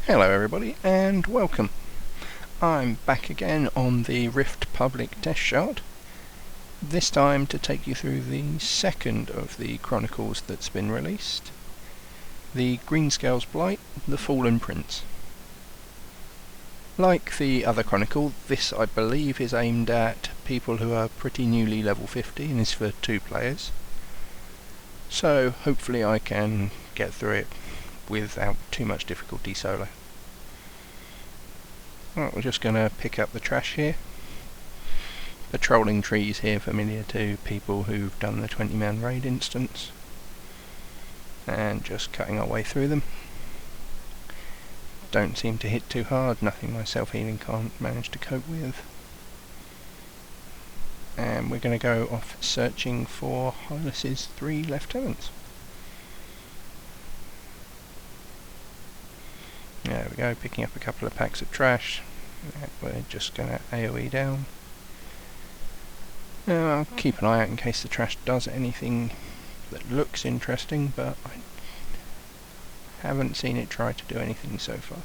Hello everybody and welcome. I'm back again on the Rift Public Test Shard, this time to take you through the second of the Chronicles that's been released, the Greenscale's Blight, the Fallen Prince. Like the other Chronicle, this I believe is aimed at people who are pretty newly level 50 and is for 2 players, so hopefully I can get through it without too much difficulty solo. Right, we're just going to pick up the trash here. Patrolling trees here, familiar to people who've done the 20-man raid instance. And just cutting our way through them. Don't seem to hit too hard, nothing my self-healing can't manage to cope with. And we're going to go off searching for Hylas's 3 lieutenants. There we go, picking up a couple of packs of trash. We're just going to AoE down. I'll keep an eye out in case the trash does anything that looks interesting, but I haven't seen it try to do anything so far.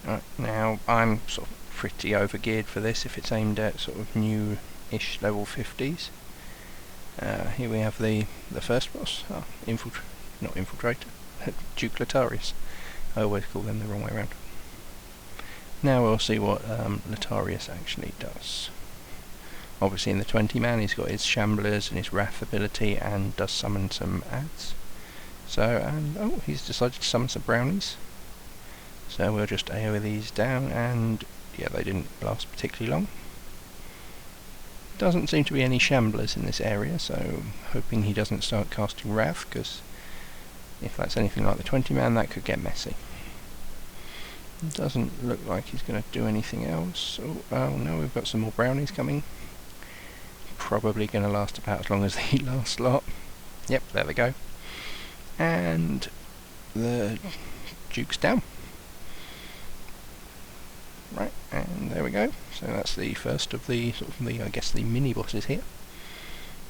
Right, now I'm sort of pretty overgeared for this if it's aimed at sort of new-ish level 50s. Here we have the first boss, not Infiltrator, Duke Latarius. I always call them the wrong way around. Now we'll see what Latarius actually does. Obviously in the 20-man he's got his Shamblers and his Wrath ability and does summon some adds. So, he's decided to summon some brownies. So we'll just AoE these down, and yeah, they didn't last particularly long. Doesn't seem to be any Shamblers in this area, so hoping he doesn't start casting Wrath, because if that's anything like the 20-man, that could get messy. Doesn't look like he's going to do anything else. Oh no, we've got some more brownies coming. Probably going to last about as long as the last lot. Yep, there they go. And the Duke's down. Right, and there we go. So that's the first of the I guess the mini bosses here.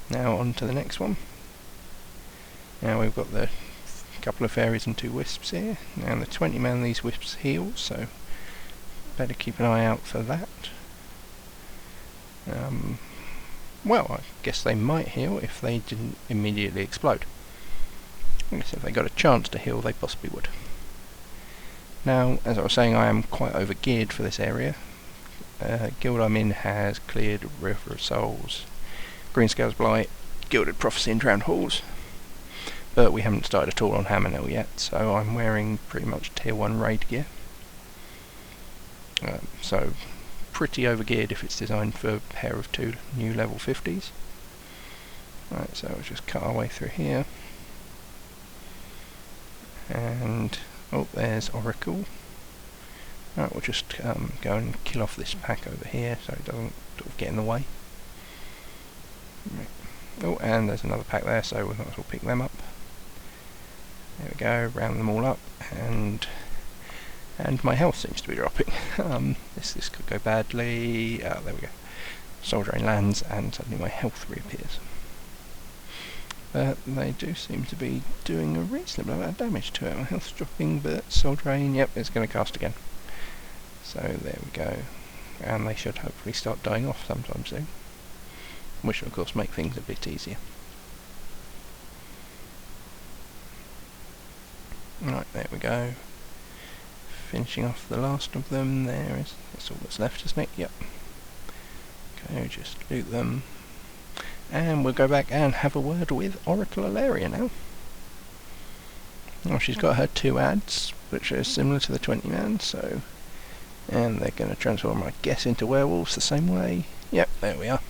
Now on to the next one. Now we've got the couple of fairies and 2 wisps here. Now in the 20-man these wisps heal, so better keep an eye out for that. Well, I guess they might heal if they didn't immediately explode. I guess if they got a chance to heal, they possibly would. Now, as I was saying, I am quite overgeared for this area. Guild I'm in has cleared River of Souls, Greenscale's Blight, Gilded Prophecy and Drowned Halls, but we haven't started at all on Hammerknell yet, so I'm wearing pretty much tier 1 raid gear. So pretty overgeared if it's designed for a pair of 2 new level 50s. Right, so we'll just cut our way through here. And oh, there's Oracle. Right, we'll just go and kill off this pack over here so it doesn't sort of get in the way. Right. Oh, and there's another pack there, so we might as well pick them up. There we go, round them all up, and my health seems to be dropping. This could go badly. There we go. Soul Drain lands, and suddenly my health reappears. But they do seem to be doing a reasonable amount of damage to it. My health's dropping, but Soul Drain, yep, it's going to cast again. So there we go. And they should hopefully start dying off sometime soon. Which will of course make things a bit easier. Right, there we go. Finishing off the last of them. That's all that's left, isn't it? Yep. Okay, just loot them. And we'll go back and have a word with Oracle Alaria now. Well, she's got her 2 adds, which are similar to the 20-man, so... And they're going to transform, I guess, into werewolves the same way. Yep, there we are.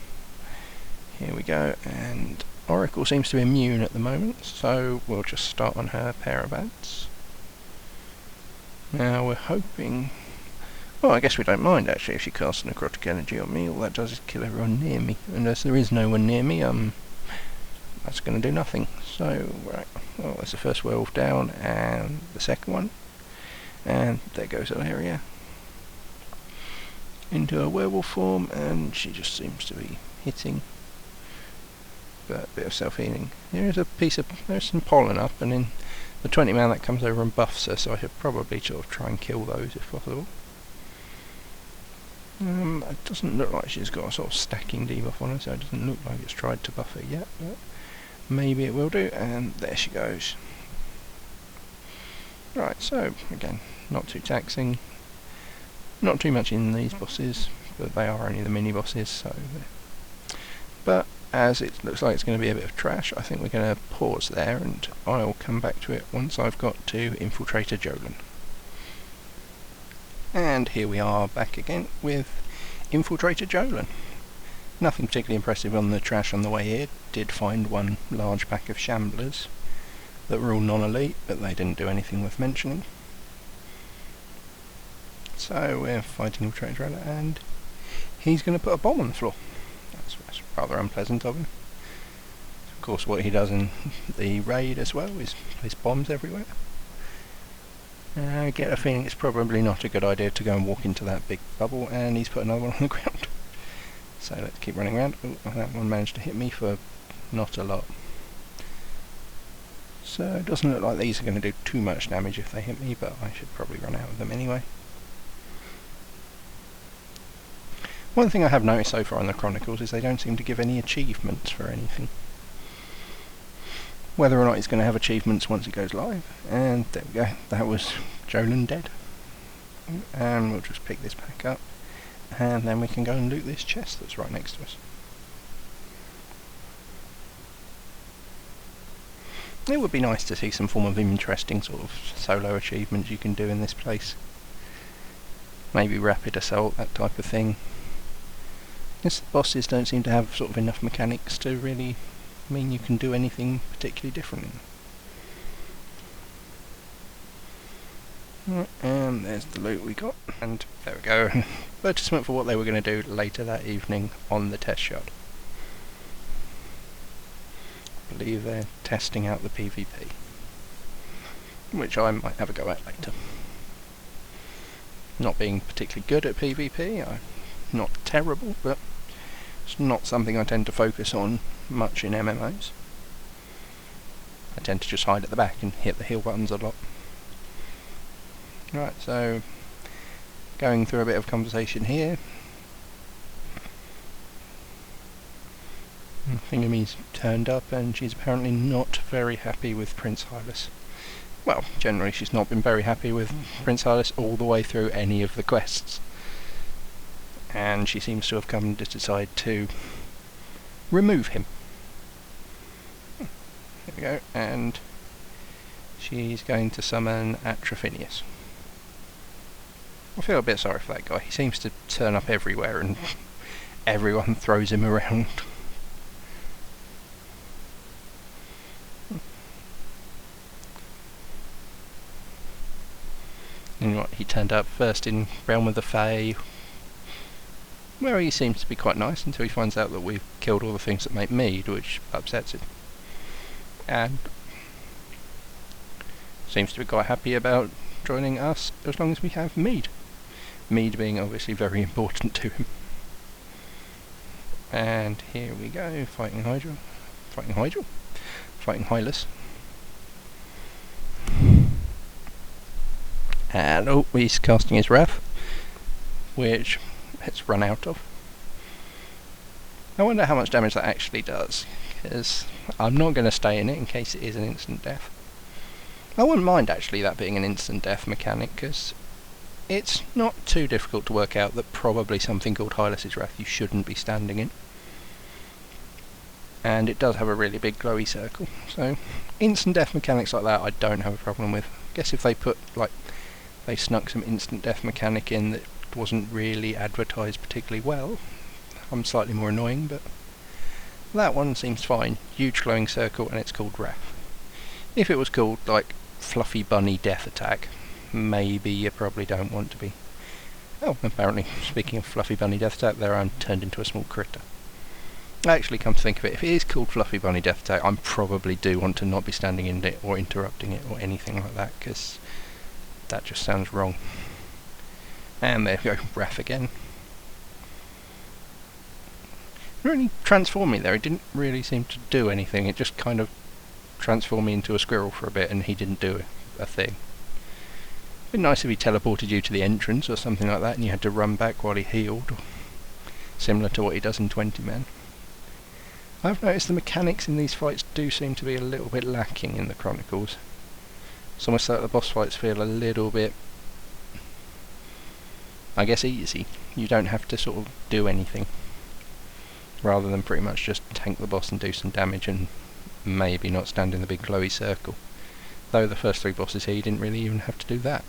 Here we go, and Oracle seems to be immune at the moment, so we'll just start on her pair of adds. Now we're hoping... Well, I guess we don't mind actually if she casts necrotic energy on me. All that does is kill everyone near me. And as there is no one near me, that's going to do nothing. So, right, well, that's the first werewolf down, and the second one. And there goes Alaria into a werewolf form, and she just seems to be hitting but a bit of self-healing. There's some pollen up, and then the 20 man that comes over and buffs her, so I should probably sort of try and kill those if possible. It doesn't look like she's got a sort of stacking debuff on her, so it doesn't look like it's tried to buff her yet, but maybe it will do, and there she goes. Right, so again, not too taxing, not too much in these bosses, but they are only the mini bosses, so. But as it looks like it's going to be a bit of trash, I think we're going to pause there, and I'll come back to it once I've got to Infiltrator Jolan. And here we are back again with Infiltrator Jolan. Nothing particularly impressive on the trash on the way here. Did find one large pack of shamblers that were all non-elite, but they didn't do anything worth mentioning. So we're fighting Infiltrator Jolan, and he's going to put a bomb on the floor. That's rather unpleasant of him. Of course, what he does in the raid as well is place bombs everywhere. I get a feeling it's probably not a good idea to go and walk into that big bubble, and he's put another one on the ground. So let's keep running around. Oh, that one managed to hit me for not a lot. So it doesn't look like these are going to do too much damage if they hit me, but I should probably run out of them anyway. One thing I have noticed so far in the Chronicles is they don't seem to give any achievements for anything. Whether or not it's going to have achievements once it goes live. And there we go, that was Jolan dead. And we'll just pick this back up, and then we can go and loot this chest that's right next to us. It would be nice to see some form of interesting sort of solo achievements you can do in this place. Maybe rapid assault, that type of thing. Yes, the bosses don't seem to have sort of enough mechanics to really mean you can do anything particularly different. Right, and there's the loot we got, and there we go. Advertisement for what they were going to do later that evening on the test shard. I believe they're testing out the PvP, which I might have a go at later. Not being particularly good at PvP, I'm not terrible, but it's not something I tend to focus on much in MMOs. I tend to just hide at the back and hit the heal buttons a lot. Right, so going through a bit of conversation here. Thingamy's turned up, and she's apparently not very happy with Prince Hylas. Well, generally she's not been very happy with Prince Hylas all the way through any of the quests. And she seems to have come to decide to remove him. There we go, and she's going to summon Atrophinius. I feel a bit sorry for that guy. He seems to turn up everywhere and everyone throws him around. And what, he turned up first in Realm of the Fae, where he seems to be quite nice until he finds out that we've killed all the things that make mead, which upsets him. And seems to be quite happy about joining us as long as we have mead. Mead being obviously very important to him. And here we go, fighting Hylas. And oh, he's casting his Wrath, which it's run out of. I wonder how much damage that actually does, because I'm not going to stay in it in case it is an instant death. I wouldn't mind actually that being an instant death mechanic, because it's not too difficult to work out that probably something called Hylas' Wrath you shouldn't be standing in. And it does have a really big glowy circle, so instant death mechanics like that I don't have a problem with. I guess if they put, like, they snuck some instant death mechanic in that wasn't really advertised particularly well, I'm slightly more annoying, but that one seems fine. Huge glowing circle, and it's called Wrath. If it was called, like, Fluffy Bunny Death Attack, maybe you probably don't want to be. Oh, apparently, speaking of Fluffy Bunny Death Attack, there I'm turned into a small critter. Actually, come to think of it, if it is called Fluffy Bunny Death Attack, I probably do want to not be standing in it or interrupting it or anything like that, because that just sounds wrong. And there we go, Wrath again. really transformed me there. It didn't really seem to do anything. It just kind of transformed me into a squirrel for a bit, and he didn't do a thing. It'd be nice if he teleported you to the entrance or something like that, and you had to run back while he healed, similar to what he does in 20 men. I've noticed the mechanics in these fights do seem to be a little bit lacking in the Chronicles. It's almost like the boss fights feel a little bit, I guess, easy. You don't have to sort of do anything, rather than pretty much just tank the boss and do some damage and maybe not stand in the big glowy circle. Though the first 3 bosses here you didn't really even have to do that.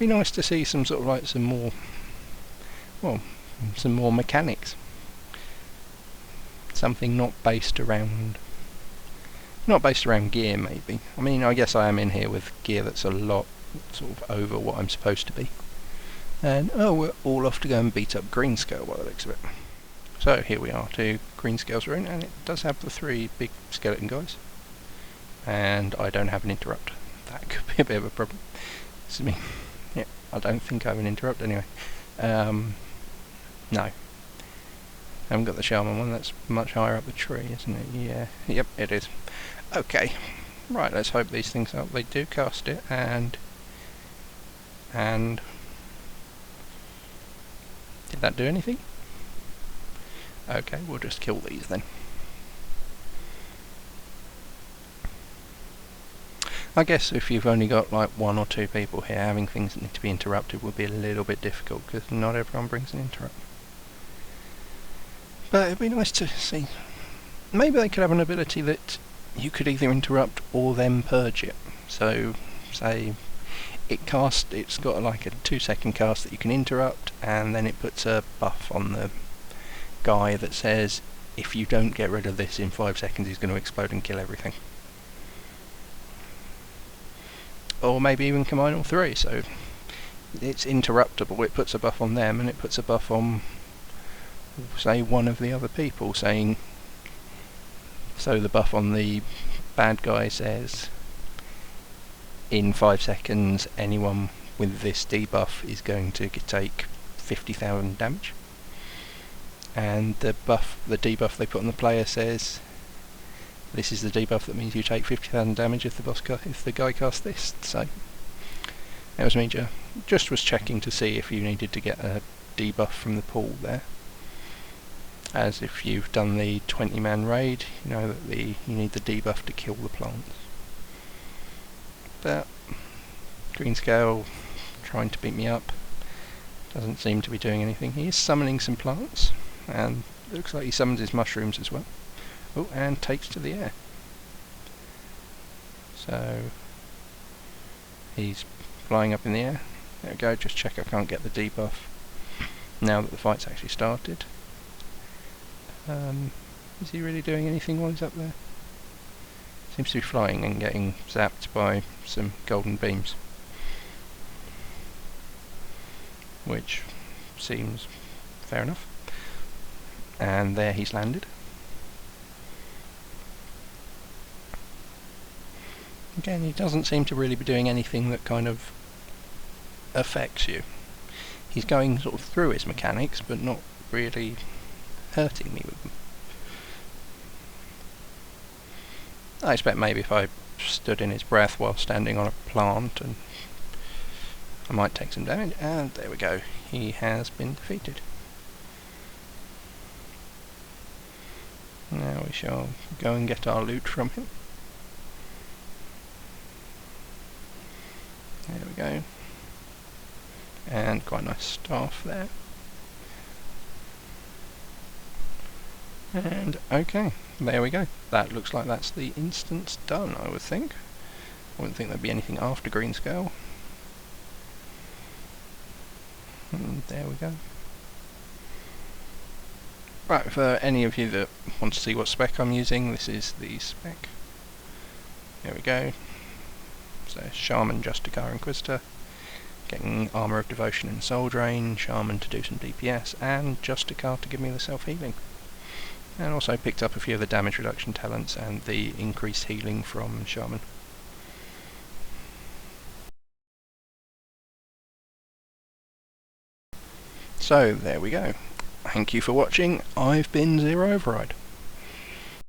Be nice to see some sort of like some more mechanics. Something not based around gear, maybe. I mean, I guess I am in here with gear that's a lot sort of over what I'm supposed to be. And we're all off to go and beat up Greenscale by the looks of it. So here we are to Greenscale's rune, and it does have the 3 big skeleton guys. And I don't have an interrupt. That could be a bit of a problem. This is me. Yeah, I don't think I have an interrupt anyway. No. I haven't got the shaman one. That's much higher up the tree, isn't it? Yeah. Yep, it is. Okay. Right, let's hope these things up. They do cast it, and did that do anything? Okay, we'll just kill these then. I guess if you've only got like 1 or 2 people here, having things that need to be interrupted would be a little bit difficult, because not everyone brings an interrupt. But it'd be nice to see. Maybe they could have an ability that you could either interrupt or then purge it. So, say it's got like a 2-second cast that you can interrupt, and then it puts a buff on the guy that says if you don't get rid of this in 5 seconds he's going to explode and kill everything. Or maybe even combine all 3, so it's interruptible. It puts a buff on them, and it puts a buff on, say, one of the other people, saying, so the buff on the bad guy says in 5 seconds anyone with this debuff is going to take 50,000 damage, and the debuff they put on the player says this is the debuff that means you take 50,000 damage if the guy casts this. So that was me. Just was checking to see if you needed to get a debuff from the pool there. As if you've done the 20-man raid, you know that you need the debuff to kill the plants. But Greenscale trying to beat me up doesn't seem to be doing anything. He is summoning some plants, and it looks like he summons his mushrooms as well. Oh, and takes to the air. So he's flying up in the air. There we go, just check I can't get the debuff now that the fight's actually started. Is he really doing anything while he's up there? Seems to be flying and getting zapped by some golden beams, which seems fair enough. And there he's landed. Again, he doesn't seem to really be doing anything that kind of affects you. He's going sort of through his mechanics, but not really hurting me with them. I expect maybe if I stood in his breath while standing on a plant, and I might take some damage, and there we go. He has been defeated. Now we shall go and get our loot from him. There we go. And quite a nice staff there. And okay, there we go. That looks like that's the instance done, I would think. I wouldn't think there'd be anything after Greenscale. And there we go. Right, for any of you that want to see what spec I'm using, this is the spec. There we go. So Shaman, Justicar, Inquisitor, getting Armour of Devotion and Soul Drain, Shaman to do some DPS, and Justicar to give me the self-healing. And also picked up a few of the damage reduction talents and the increased healing from Shaman. So there we go. Thank you for watching. I've been Zero Override.